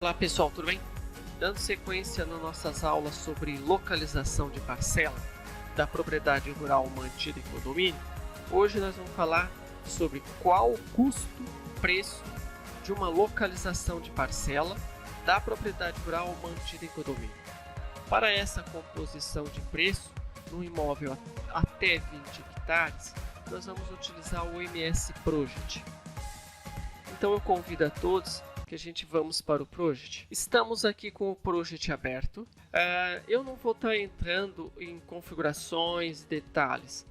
Olá pessoal, tudo bem? Dando sequência nas nossas aulas sobre localização de parcela da propriedade rural mantida em condomínio, hoje nós vamos falar sobre qual o custo-preço de uma localização de parcela da propriedade rural mantida em condomínio. Para essa composição de preço, no imóvel até 20 hectares, nós vamos utilizar o MS Project. Então eu convido a todos que a gente vamos para o Project. Estamos aqui com o Project aberto. Eu não vou estar entrando em configurações e detalhes.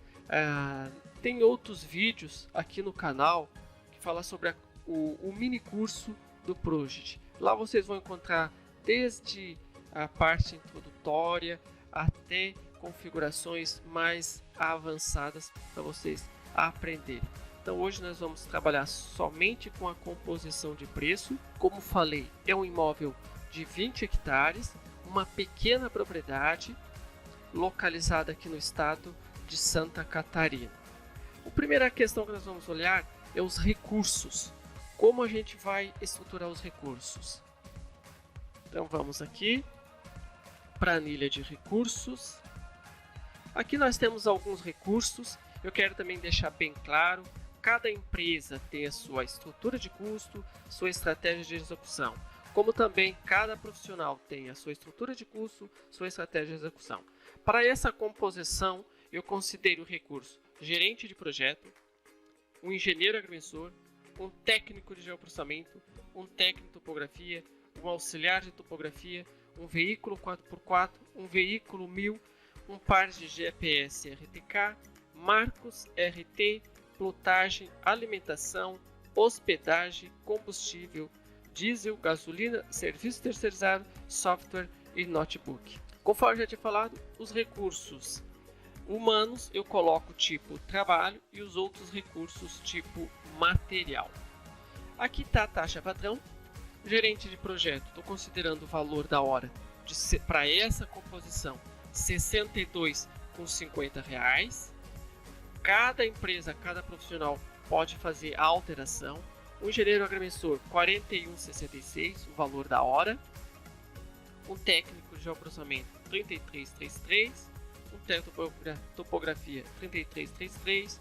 Tem outros vídeos aqui no canal que falam sobre o mini curso do Project. Lá vocês vão encontrar desde a parte introdutória até configurações mais avançadas para vocês aprenderem. Então hoje nós vamos trabalhar somente com a composição de preço. Como falei, é um imóvel de 20 hectares, uma pequena propriedade localizada aqui no estado de Santa Catarina. A primeira questão que nós vamos olhar é os recursos. Como a gente vai estruturar os recursos? Então vamos aqui, planilha de recursos. Aqui nós temos alguns recursos. Eu quero também deixar bem claro, cada empresa tem a sua estrutura de custo, sua estratégia de execução, como também cada profissional tem a sua estrutura de custo, sua estratégia de execução. Para essa composição, eu considero o recurso gerente de projeto, um engenheiro agrimensor, um técnico de geoprocessamento, um técnico de topografia, um auxiliar de topografia, um veículo 4x4, um veículo 1000, um par de GPS RTK, marcos RT, plotagem, alimentação, hospedagem, combustível, diesel, gasolina, serviço terceirizado, software e notebook. Conforme já tinha falado, os recursos humanos eu coloco tipo trabalho e os outros recursos tipo material. Aqui está a taxa padrão. Gerente de projeto, estou considerando o valor da hora para essa composição R$ 62,50. Cada empresa, cada profissional pode fazer a alteração. O engenheiro agrimensor, R$ 41,66, o valor da hora. Um técnico de geoprocessamento, R$ 33,33. Um técnico de topografia, R$ 33,33.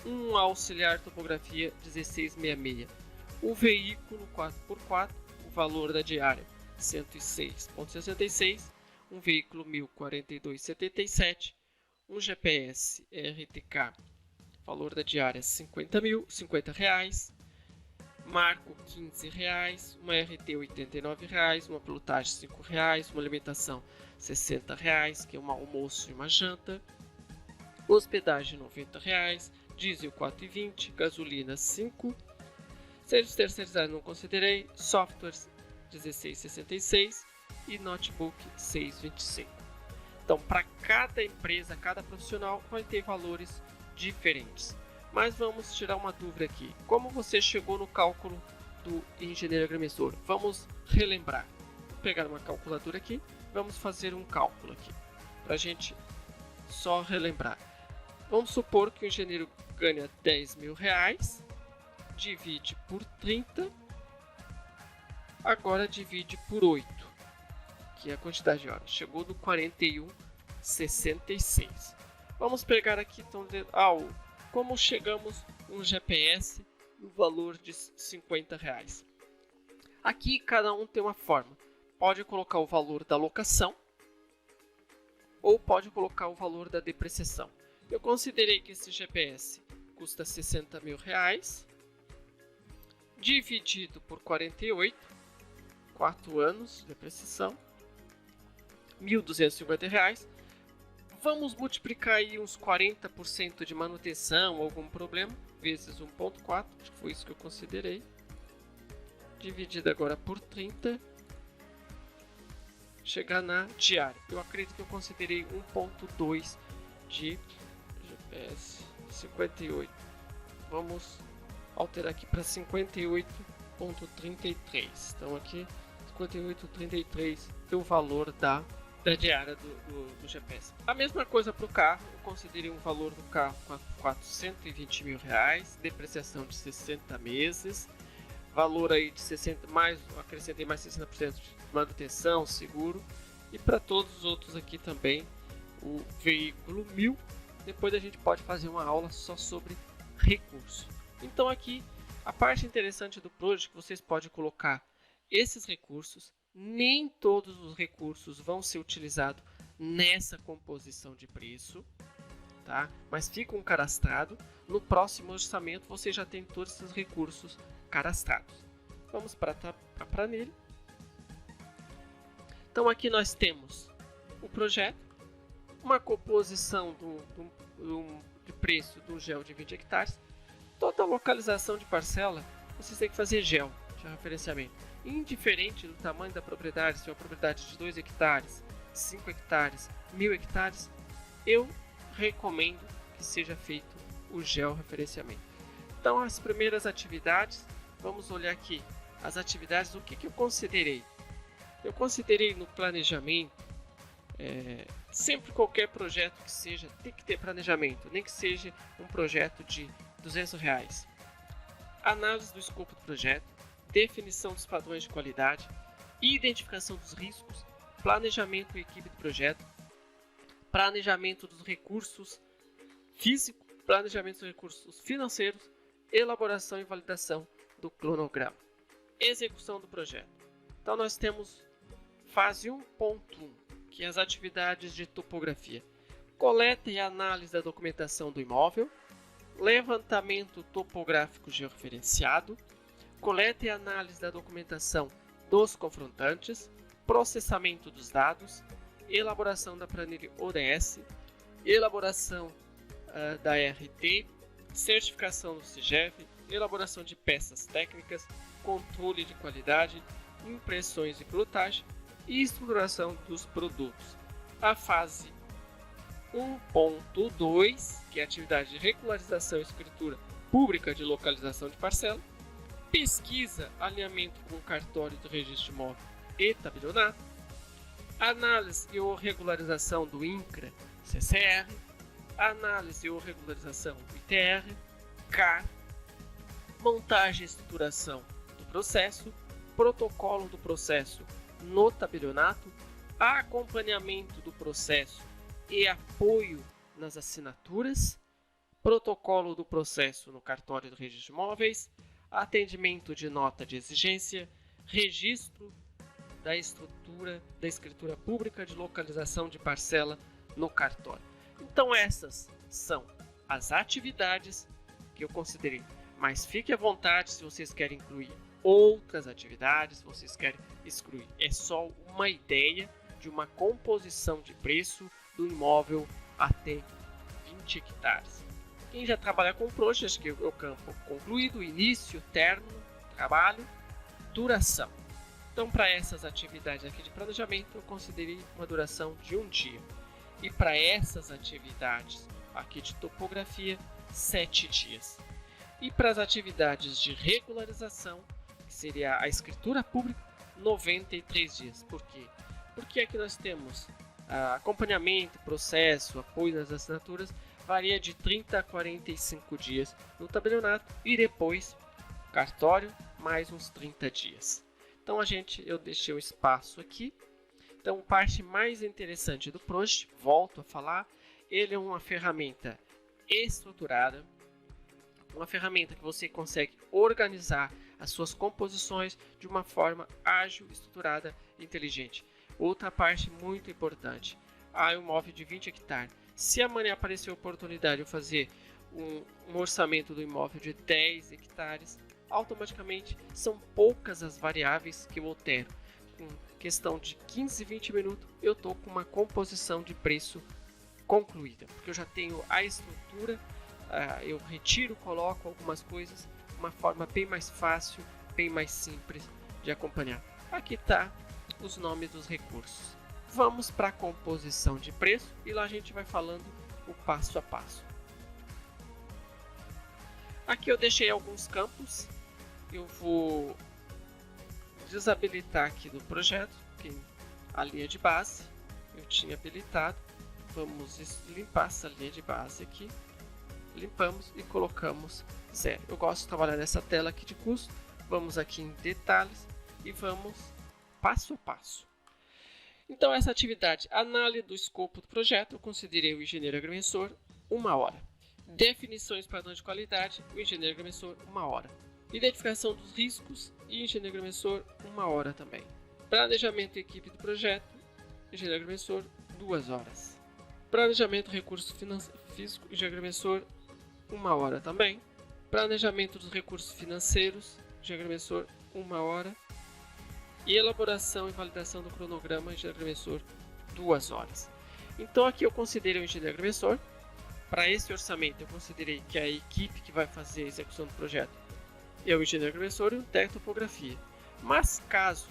Um auxiliar de topografia, R$ 16,66. O veículo 4x4, o valor da diária, R$ 106,66. Um veículo 1000, R$ 42,77. Um GPS RTK, valor da diária R$ 50 reais, marco R$ 15, uma RT R$ 89, uma plotagem R$ 5, uma alimentação R$ 60, que é um almoço e uma janta, hospedagem R$ 90, diesel R$ 4,20, gasolina R$ 5, serviços terceirizados não considerei, softwares R$ 16,66 e notebook R$ 6,25. Então, para cada empresa, cada profissional vai ter valores diferentes. Mas vamos tirar uma dúvida aqui. Como você chegou no cálculo do engenheiro agrimensor? Vamos relembrar. Vou pegar uma calculadora aqui. Vamos fazer um cálculo aqui. Para a gente só relembrar. Vamos supor que o engenheiro ganha R$10.000. Divide por 30. Agora divide por 8. Que é a quantidade de horas. Chegou no 41,66. Vamos pegar aqui então, como chegamos no GPS no valor de R$ 50. Aqui cada um tem uma forma. Pode colocar o valor da locação ou pode colocar o valor da depreciação. Eu considerei que esse GPS custa R$ 60.000 dividido por 48, 4 anos de depreciação. R$ 1.250. Vamos multiplicar aí uns 40% de manutenção ou algum problema, vezes 1,4, acho que foi isso que eu considerei. Dividido agora por 30. Chegar na diária. Eu acredito que eu considerei 1,2 de GPS 58. Vamos alterar aqui para 58,33. Então aqui 58,33 é o valor da diária do GPS. A mesma coisa para o carro, eu considerei um valor do carro com R$ 420.000, depreciação de 60 meses, valor aí de 60, acrescentei mais 60% de manutenção, seguro, e para todos os outros aqui também o veículo 1000. Depois a gente pode fazer uma aula só sobre recurso. Então aqui a parte interessante do Project, que vocês podem colocar esses recursos. Nem todos os recursos vão ser utilizados nessa composição de preço, tá? Mas ficam cadastrados. No próximo orçamento você já tem todos esses recursos cadastrados. Vamos para a planilha. Então aqui nós temos o projeto, uma composição de preço do GEL de 20 hectares, toda a localização de parcela, vocês têm que fazer GEL, georreferenciamento. Indiferente do tamanho da propriedade, se é uma propriedade de 2 hectares, 5 hectares, 1000 hectares, eu recomendo que seja feito o georreferenciamento. Então as primeiras atividades, vamos olhar aqui as atividades, o que eu considerei? Eu considerei no planejamento, sempre qualquer projeto que seja, tem que ter planejamento, nem que seja um projeto de R$200. Análise do escopo do projeto, definição dos padrões de qualidade, identificação dos riscos, planejamento e equipe de projeto, planejamento dos recursos físicos, planejamento dos recursos financeiros, elaboração e validação do cronograma, execução do projeto. Então nós temos fase 1.1, que é as atividades de topografia, coleta e análise da documentação do imóvel, levantamento topográfico georreferenciado, coleta e análise da documentação dos confrontantes, processamento dos dados, elaboração da planilha ODS, elaboração da RT, certificação do CIGEV, elaboração de peças técnicas, controle de qualidade, impressões e pilotagem e estruturação dos produtos. A fase 1.2, que é a atividade de regularização e escritura pública de localização de parcela, pesquisa, alinhamento com o cartório do registro de imóvel e tabelionato, análise e regularização do INCRA CCR, análise e regularização do ITR, CAR, montagem e estruturação do processo, protocolo do processo no tabelionato, acompanhamento do processo e apoio nas assinaturas, protocolo do processo no cartório do registro de imóveis, atendimento de nota de exigência, registro da escritura pública de localização de parcela no cartório. Então essas são as atividades que eu considerei, mas fique à vontade se vocês querem incluir outras atividades, se vocês querem excluir. É só uma ideia de uma composição de preço do imóvel até 20 hectares. Quem já trabalha com project, que é o campo concluído, início, término, trabalho, duração. Então, para essas atividades aqui de planejamento, eu considerei uma duração de 1 dia. E para essas atividades aqui de topografia, 7 dias. E para as atividades de regularização, que seria a escritura pública, 93 dias. Por quê? Porque aqui nós temos acompanhamento, processo, apoio nas assinaturas, varia de 30 a 45 dias no tabelionato e depois cartório mais uns 30 dias. Então eu deixei o espaço aqui. Então, parte mais interessante do Project, volto a falar, ele é uma ferramenta estruturada, uma ferramenta que você consegue organizar as suas composições de uma forma ágil, estruturada e inteligente. Outra parte muito importante, um imóvel de 20 hectares. Se amanhã aparecer a oportunidade de eu fazer um orçamento do imóvel de 10 hectares, automaticamente são poucas as variáveis que eu altero. Com questão de 15, 20 minutos, eu estou com uma composição de preço concluída, porque eu já tenho a estrutura, eu retiro, coloco algumas coisas, uma forma bem mais fácil, bem mais simples de acompanhar. Aqui está os nomes dos recursos. Vamos para a composição de preço e lá a gente vai falando o passo a passo. Aqui eu deixei alguns campos, eu vou desabilitar aqui do projeto, a linha de base eu tinha habilitado. Vamos limpar essa linha de base aqui, limpamos e colocamos 0. Eu gosto de trabalhar nessa tela aqui de custo, Vamos aqui em detalhes e vamos passo a passo. Então, essa atividade, análise do escopo do projeto, eu considerei o engenheiro agrimensor 1 hora. Definições padrões de qualidade, o engenheiro agrimensor 1 hora. Identificação dos riscos e engenheiro agrimensor 1 hora também. Planejamento e equipe do projeto, engenheiro agrimensor 2 horas. Planejamento recurso físico, engenheiro agrimensor 1 hora também. Planejamento dos recursos financeiros, engenheiro agrimensor 1 hora. E elaboração e validação do cronograma, engenheiro agrimensor 2 horas. Então aqui eu considerei o engenheiro agrimensor. Para esse orçamento eu considerei que a equipe que vai fazer a execução do projeto é o engenheiro agrimensor e o técnico de topografia. Mas caso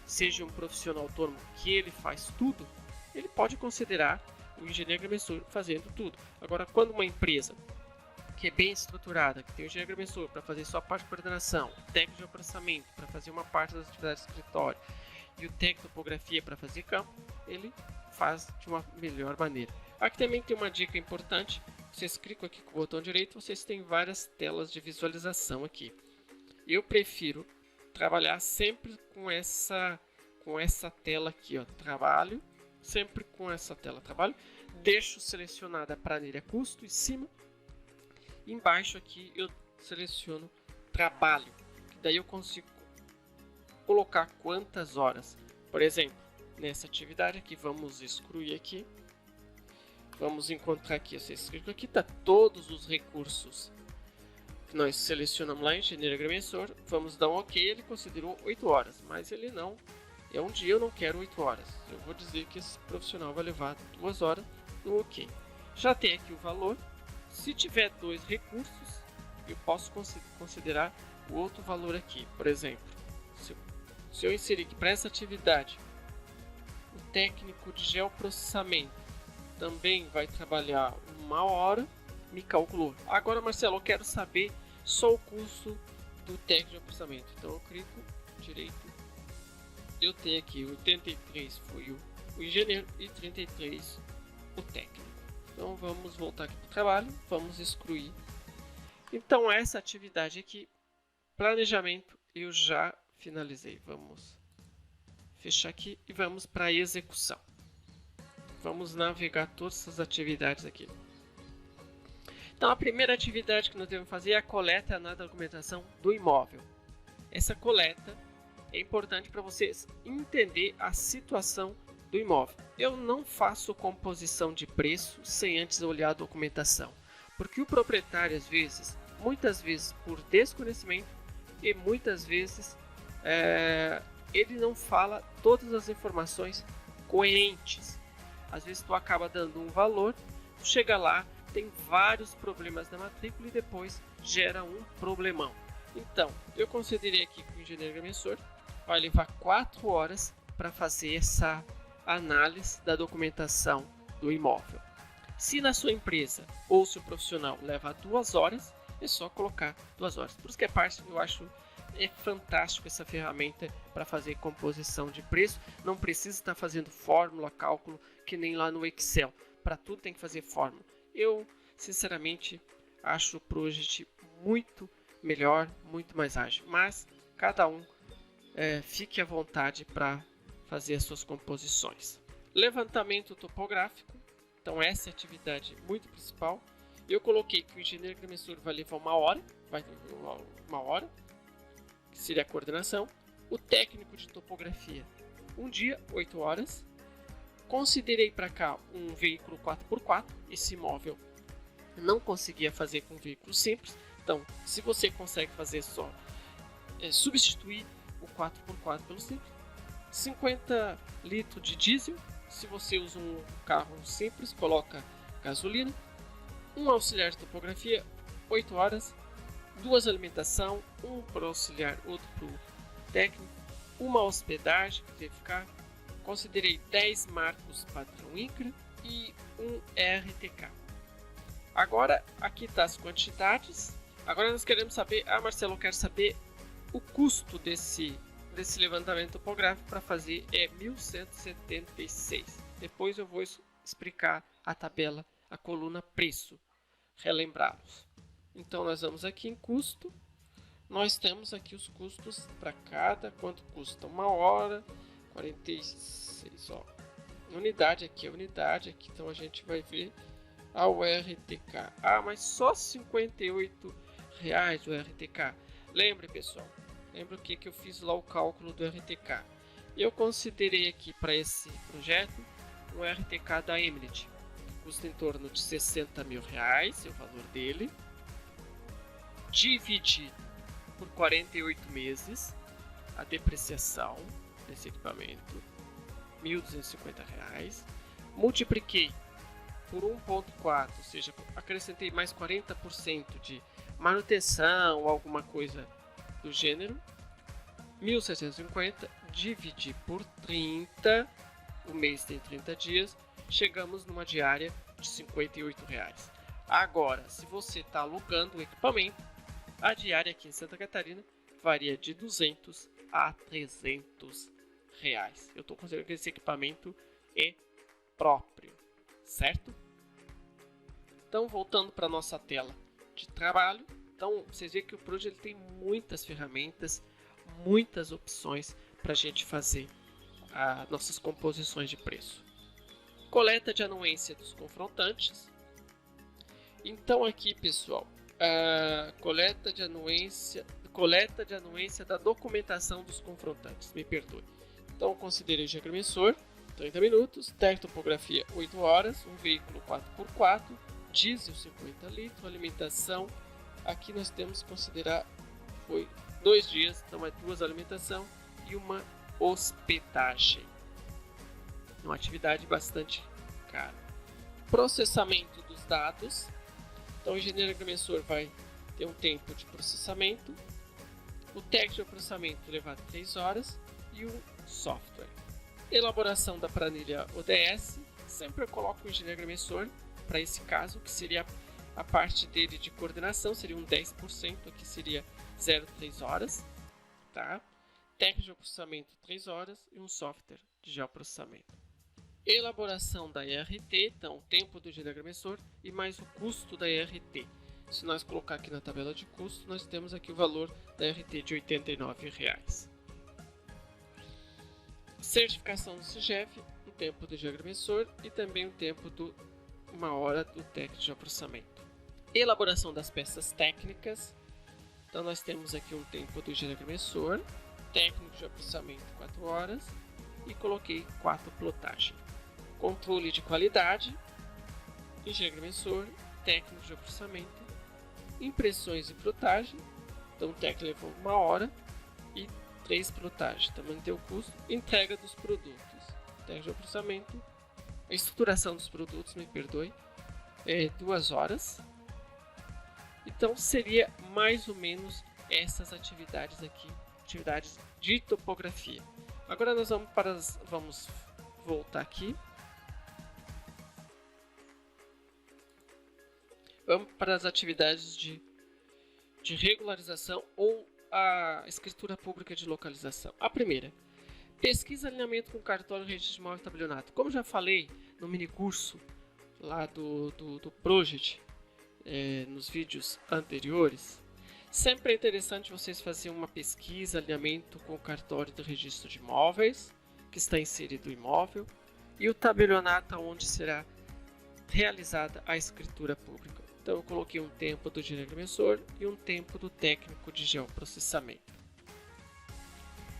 seja um profissional autônomo que ele faz tudo, ele pode considerar o engenheiro agrimensor fazendo tudo. Agora, quando uma empresa que é bem estruturada, que tem o engenheiro agrimensor para fazer só a parte de coordenação, o técnico de processamento para fazer uma parte das atividades do escritório e o técnico de topografia para fazer campo, ele faz de uma melhor maneira. Aqui também tem uma dica importante, vocês clicam aqui com o botão direito, vocês têm várias telas de visualização aqui. Eu prefiro trabalhar sempre com essa tela aqui, ó, trabalho, sempre com essa tela trabalho, deixo selecionada a planilha custo em cima. Embaixo aqui eu seleciono trabalho, que daí eu consigo colocar quantas horas. Por exemplo, nessa atividade aqui, vamos excluir aqui, vamos encontrar aqui, vocês clicam aqui, tá todos os recursos que nós selecionamos lá em engenheiro agrimensor, vamos dar um ok, ele considerou 8 horas, mas ele não, é um dia, eu não quero 8 horas, eu vou dizer que esse profissional vai levar 2 horas no ok. Já tem aqui o valor. Se tiver 2 recursos, eu posso considerar o outro valor aqui. Por exemplo, se eu inserir que para essa atividade o técnico de geoprocessamento também vai trabalhar 1 hora, me calculou. Agora, Marcelo, eu quero saber só o custo do técnico de geoprocessamento. Então eu clico direito. Eu tenho aqui 83 foi o engenheiro e 33 o técnico. Então vamos voltar aqui para o trabalho, vamos excluir. Então essa atividade aqui, planejamento, eu já finalizei. Vamos fechar aqui e vamos para a execução. Vamos navegar todas essas atividades aqui. Então a primeira atividade que nós devemos fazer é a coleta na documentação do imóvel. Essa coleta é importante para vocês entender a situação do imóvel. Eu não faço composição de preço sem antes olhar a documentação, porque o proprietário muitas vezes por desconhecimento e muitas vezes ele não fala todas as informações coerentes. Às vezes tu acaba dando um valor, tu chega lá, tem vários problemas na matrícula e depois gera um problemão. Então, eu considerei aqui que o engenheiro agrimensor vai levar 4 horas para fazer essa análise da documentação do imóvel. Se na sua empresa ou seu profissional leva 2 horas, é só colocar 2 horas. Por isso que eu acho fantástico essa ferramenta para fazer composição de preço. Não precisa estar fazendo fórmula, cálculo, que nem lá no Excel. Para tudo tem que fazer fórmula. Eu, sinceramente, acho o Project muito melhor, muito mais ágil. Mas cada um fique à vontade para fazer as suas composições. Levantamento topográfico. Então essa é a atividade muito principal. Eu coloquei que o engenheiro agrimensor vai levar 1 hora. Vai levar 1 hora. Que seria a coordenação. O técnico de topografia, 1 dia, 8 horas. Considerei para cá um veículo 4x4. Esse imóvel não conseguia fazer com um veículo simples. Então, se você consegue fazer só substituir o 4x4 pelo simples, 50 litros de diesel. Se você usa um carro simples, coloca gasolina. Um auxiliar de topografia, 8 horas. 2 alimentação, um para o auxiliar, outro para o técnico. Uma hospedagem que deve ficar. Considerei 10 marcos padrão INCRA e um RTK. Agora, aqui está as quantidades. Agora nós queremos saber, Marcelo, eu quero saber o custo desse levantamento topográfico. Para fazer é 1.176. Depois eu vou explicar a tabela, a coluna preço, relembrá-los. Então nós vamos aqui em custo, nós temos aqui os custos para cada, quanto custa uma hora, 46, ó. Unidade aqui, então a gente vai ver a URTK. Mas só R$58 o RTK. Lembre, pessoal, lembra o que eu fiz lá o cálculo do RTK. Eu considerei aqui para esse projeto um RTK da Emnet, custa em torno de R$60 mil, é o valor dele, dividido por 48 meses a depreciação desse equipamento, R$1.250, multipliquei por 1.4, ou seja, acrescentei mais 40% de manutenção ou alguma coisa do gênero, 1.650, dividi por 30, o mês tem 30 dias, chegamos numa diária de R$58. Agora, se você está alugando o equipamento, a diária aqui em Santa Catarina varia de R$200 a R$300. Eu estou considerando que esse equipamento é próprio, certo? Então, voltando para a nossa tela de trabalho, então vocês veem que o Proj ele tem muitas ferramentas, muitas opções para a gente fazer as nossas composições de preço. Coleta de anuência dos confrontantes. Então aqui, pessoal, a coleta de anuência da documentação dos confrontantes, me perdoe. Então considerei o diagramensor, 30 minutos, topografia 8 horas, um veículo 4x4, diesel 50 litros, alimentação, aqui nós temos que considerar, foi 2 dias, então é 2 alimentação e uma hospedagem. Uma atividade bastante cara. Processamento dos dados. Então o engenheiro agrimensor vai ter um tempo de processamento. O técnico de processamento levar 3 horas e o software. Elaboração da planilha ODS. Sempre eu coloco o engenheiro agrimensor para esse caso, que seria a parte dele de coordenação, seria um 10%, aqui seria 0,3 horas. Tá? Técnico de processamento 3 horas e um software de geoprocessamento. Elaboração da ERT, então o tempo do engenheiro agrimensor e mais o custo da ERT. Se nós colocar aqui na tabela de custo, nós temos aqui o valor da ERT de R$89. Certificação do CIGEF, o tempo do engenheiro agrimensor e também o tempo do 1 hora do técnico de geoprocessamento. Elaboração das peças técnicas, então nós temos aqui um tempo do engenheiro agrimensor, técnico de geoprocessamento 4 horas e coloquei 4 plotagem. Controle de qualidade, engenheiro agrimensor, técnico de geoprocessamento, impressões e plotagem, então o técnico levou 1 hora e 3 plotagem, também tem o custo, entrega dos produtos, técnico de geoprocessamento, a estruturação dos produtos, me perdoe, 2 horas, então seria mais ou menos essas atividades aqui, atividades de topografia. Agora nós vamos voltar aqui. Vamos para as atividades de regularização ou a escritura pública de localização. A primeira, pesquisa e alinhamento com cartório e registro de imóvel e tabelionato. Como já falei no mini curso lá do Project, nos vídeos anteriores, sempre é interessante vocês fazerem uma pesquisa, alinhamento com o cartório do registro de imóveis, que está inserido o imóvel, e o tabelionato onde será realizada a escritura pública. Então eu coloquei um tempo do engenheiro agrimensor e um tempo do técnico de geoprocessamento.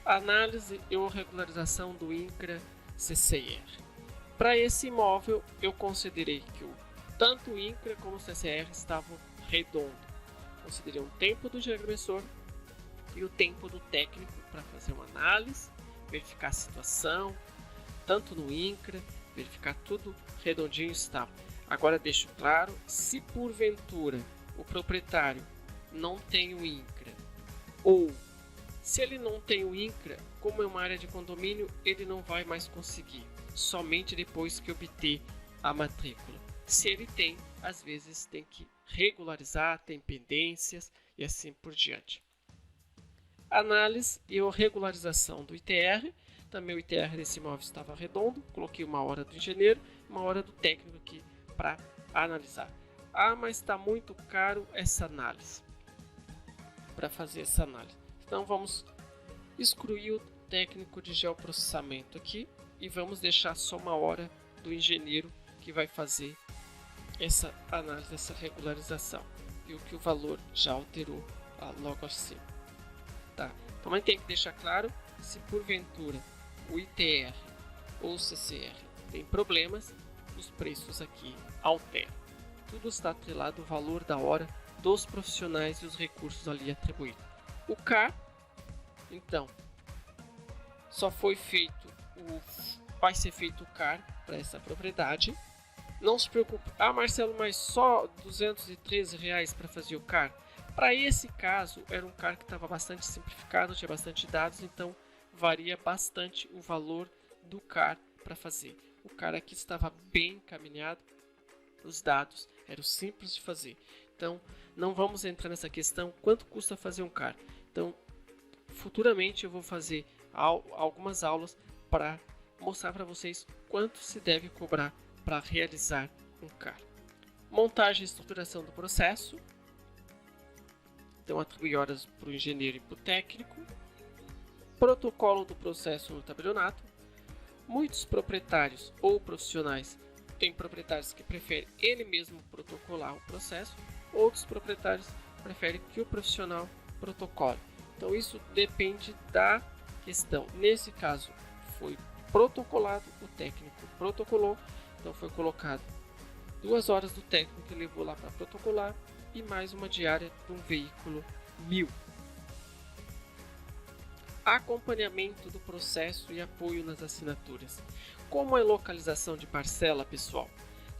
Análise ou regularização do INCRA CCR. Para esse imóvel eu considerei que tanto o INCRA como o CCR estavam redondos. Considerei um tempo do engenheiro agrimensor e o tempo do técnico para fazer uma análise, verificar a situação, tanto no INCRA, verificar tudo redondinho e estável. Agora deixo claro, se porventura o proprietário não tem o INCRA, ou se ele não tem o INCRA, como é uma área de condomínio, ele não vai mais conseguir, somente depois que obter a matrícula. Se ele tem, às vezes tem que regularizar, tem pendências e assim por diante. Análise e regularização do ITR. Também o ITR desse imóvel estava redondo, coloquei 1 hora do engenheiro, 1 hora do técnico aqui para analisar. Mas está muito caro essa análise. para fazer essa análise. Então vamos excluir o técnico de geoprocessamento aqui e vamos deixar só uma hora do engenheiro que vai fazer essa análise, essa regularização. Viu que o valor já alterou logo acima. Tá. Também tem que deixar claro se porventura o ITR ou o CCR tem problemas, os preços aqui alteram. Tudo está atrelado ao valor da hora dos profissionais e os recursos ali atribuídos. O CAR, então, só foi feito vai ser feito o CAR para essa propriedade. Não se preocupe. Ah, Marcelo, mas só R$213 para fazer o CAR? Para esse caso, era um CAR que estava bastante simplificado, tinha bastante dados, então varia bastante o valor do CAR para fazer. O CAR aqui estava bem encaminhado, os dados eram simples de fazer. Então, não vamos entrar nessa questão quanto custa fazer um CAR. Então, futuramente eu vou fazer algumas aulas para mostrar para vocês quanto se deve cobrar para realizar um CAR. Montagem e estruturação do processo. Então, atribuir horas para o engenheiro e para o técnico. Protocolo do processo no tabelionato. Muitos proprietários ou profissionais têm proprietários que preferem ele mesmo protocolar o processo. Outros proprietários preferem que o profissional protocole. Então, isso depende da questão. Nesse caso, foi protocolado, o técnico protocolou. Então foi colocado 2 horas do técnico que levou lá para protocolar e mais uma diária de um veículo 1000. Acompanhamento do processo e apoio nas assinaturas. Como é localização de parcela, pessoal?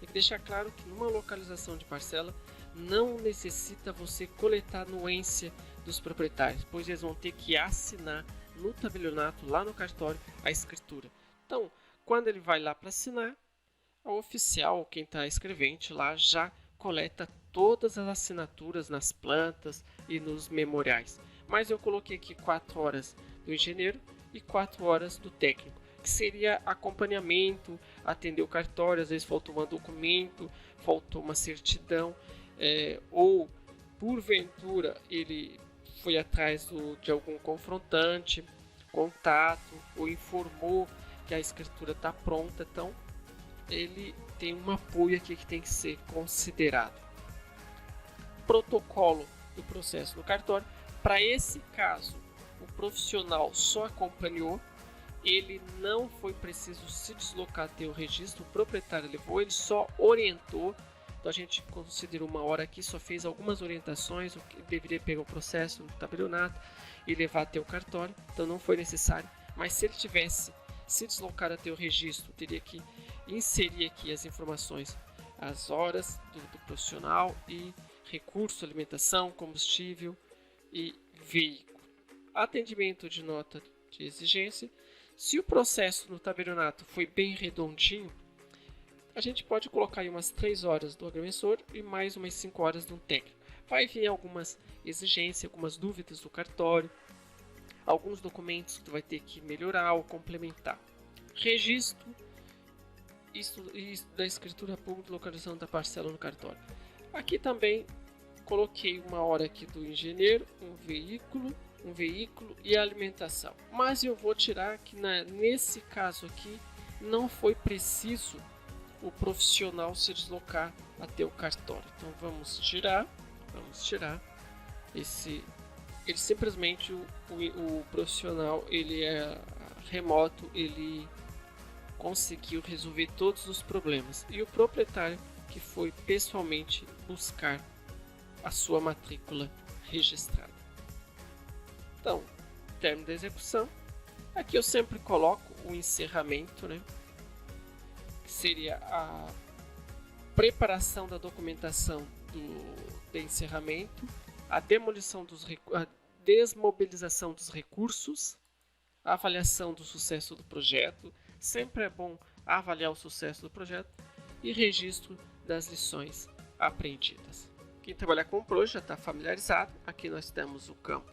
Tem que deixar claro que numa localização de parcela não necessita você coletar a anuência dos proprietários, pois eles vão ter que assinar no tabelionato, lá no cartório, a escritura. Então, quando ele vai lá para assinar, o oficial, quem está escrevente lá, já coleta todas as assinaturas nas plantas e nos memoriais. Mas eu coloquei aqui 4 horas do engenheiro e 4 horas do técnico, que seria acompanhamento, atender o cartório, às vezes faltou um documento, faltou uma certidão, ou porventura ele foi atrás de algum confrontante, contato, ou informou que a escritura está pronta. Então, ele tem um apoio aqui que tem que ser considerado. Protocolo do processo no cartório. Para esse caso, o profissional só acompanhou, ele não foi preciso se deslocar até o registro, o proprietário levou, ele só orientou. Então a gente considerou uma hora aqui, só fez algumas orientações, o que deveria pegar o processo no tabelionato e levar até o cartório, então não foi necessário. Mas se ele tivesse se deslocar até o registro, teria que inserir aqui as informações, as horas do profissional e recurso, alimentação, combustível e veículo. Atendimento de nota de exigência. Se o processo no tabelionato foi bem redondinho, a gente pode colocar aí umas 3 horas do agrimensor e mais umas 5 horas do técnico. Vai vir algumas exigências, algumas dúvidas do cartório, alguns documentos que tu vai ter que melhorar ou complementar. Registro isso da escritura pública e localização da parcela no cartório. Aqui também coloquei uma hora aqui do engenheiro, um veículo e alimentação. Mas eu vou tirar que nesse caso aqui não foi preciso o profissional se deslocar até o cartório. Então vamos tirar esse. Ele simplesmente o profissional, ele é remoto, ele conseguiu resolver todos os problemas, e o proprietário que foi pessoalmente buscar a sua matrícula registrada. Então, término da execução. Aqui eu sempre coloco o encerramento, né? Que seria a preparação da documentação de encerramento, a desmobilização dos recursos, a avaliação do sucesso do projeto. Sempre é bom avaliar o sucesso do projeto e registro das lições aprendidas. Quem trabalhar com o projeto já está familiarizado. Aqui nós temos o campo,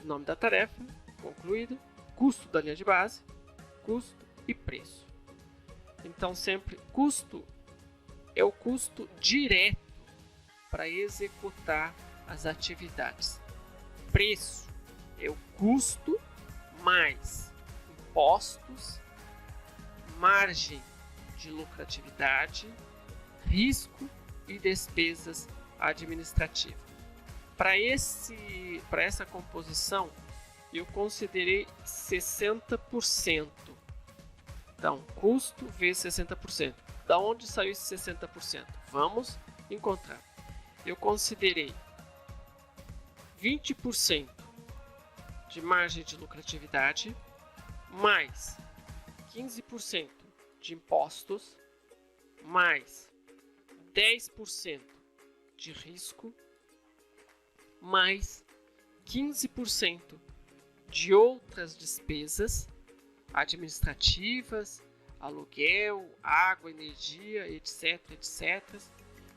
nome da tarefa, concluído, custo da linha de base, custo e preço. Então sempre custo é o custo direto para executar as atividades. Preço é o custo mais impostos, margem de lucratividade, risco e despesas administrativas. Para essa composição, eu considerei 60%. Então, custo vezes 60%. Da onde saiu esse 60%? Vamos encontrar. Eu considerei 20% de margem de lucratividade, mais 15% de impostos, mais 10% de risco, mais 15% de outras despesas administrativas, aluguel, água, energia, etc,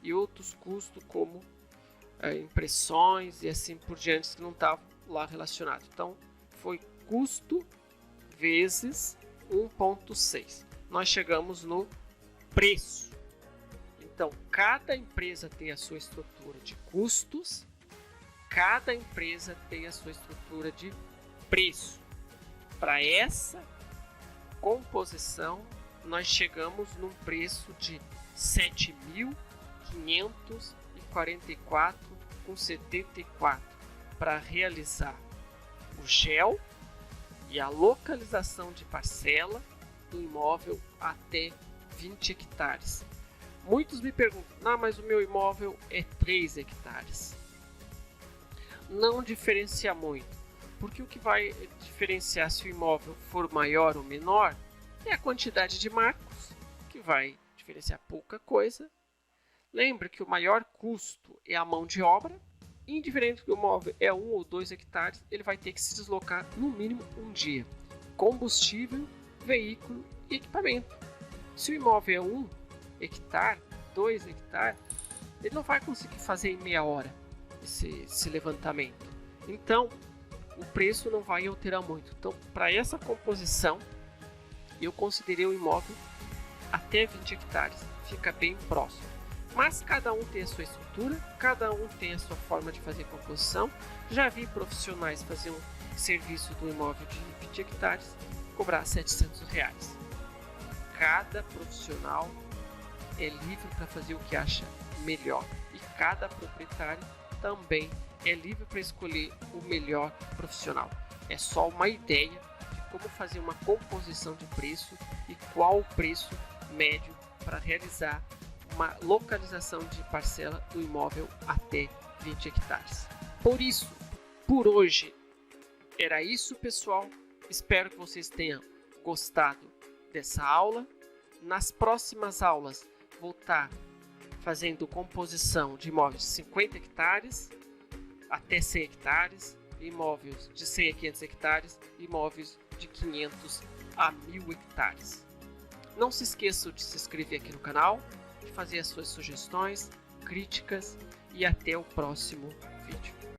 e outros custos como impressões e assim por diante que não estavam lá relacionados. Então, foi custo vezes 1,6. Nós chegamos no preço. Então, cada empresa tem a sua estrutura de custos, cada empresa tem a sua estrutura de preço. Para essa composição, nós chegamos num preço de R$ 7.544,74 para realizar o GEL e a localização de parcela do imóvel até 20 hectares. Muitos me perguntam, mas o meu imóvel é 3 hectares. Não diferencia muito, porque o que vai diferenciar se o imóvel for maior ou menor é a quantidade de marcos, que vai diferenciar pouca coisa. Lembre que o maior custo é a mão de obra. Indiferente que o imóvel é 1 ou 2 hectares, ele vai ter que se deslocar no mínimo um dia. Combustível, veículo e equipamento. Se o imóvel é 1 hectare, 2 hectares, ele não vai conseguir fazer em meia hora esse levantamento. Então, o preço não vai alterar muito. Então, para essa composição, eu considerei o imóvel até 20 hectares. Fica bem próximo. Mas cada um tem a sua estrutura, cada um tem a sua forma de fazer composição. Já vi profissionais fazer um serviço do imóvel de 20 hectares cobrar R$ 700. Cada profissional é livre para fazer o que acha melhor. E cada proprietário também é livre para escolher o melhor profissional. É só uma ideia de como fazer uma composição de preço e qual o preço médio para realizar uma localização de parcela do imóvel até 20 hectares. Por hoje, era isso, pessoal. Espero que vocês tenham gostado dessa aula. Nas próximas aulas, vou estar fazendo composição de imóveis de 50 hectares até 100 hectares, imóveis de 100 a 500 hectares, imóveis de 500 a 1000 hectares. Não se esqueçam de se inscrever aqui no canal, de fazer as suas sugestões, críticas e até o próximo vídeo.